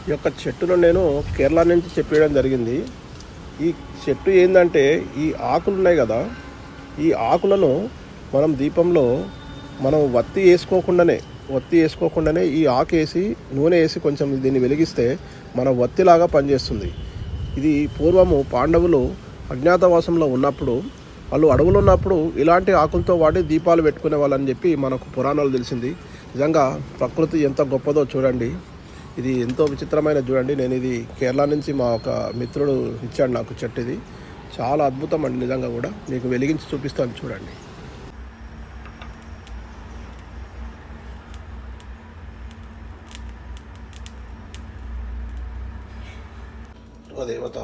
ఈ యొక్క చెట్టును నేను కేరళ నుంచి చెప్పేయడం జరిగింది. ఈ చెట్టు ఏంటంటే ఈ ఆకులు ఉన్నాయి కదా, ఈ ఆకులను మనం దీపంలో మనం ఒత్తి వేసుకోకుండానే ఈ ఆకు వేసి నూనె వేసి కొంచెం దీన్ని వెలిగిస్తే మన ఒత్తిలాగా పనిచేస్తుంది. ఇది పూర్వము పాండవులు అజ్ఞాతవాసంలో ఉన్నప్పుడు, వాళ్ళు అడవులు ఉన్నప్పుడు ఇలాంటి ఆకులతో వాడి దీపాలు పెట్టుకునే వాళ్ళని చెప్పి మనకు పురాణాలు తెలిసింది. నిజంగా ప్రకృతి ఎంత గొప్పదో చూడండి. ఇది ఎంతో విచిత్రమైన చూడండి. నేను ఇది కేరళ నుంచి మా ఒక మిత్రుడు ఇచ్చాడు నాకు చెట్టు. ఇది చాలా అద్భుతం అండి నిజంగా కూడా. మీకు వెలిగించి చూపిస్తాను చూడండి. దేవత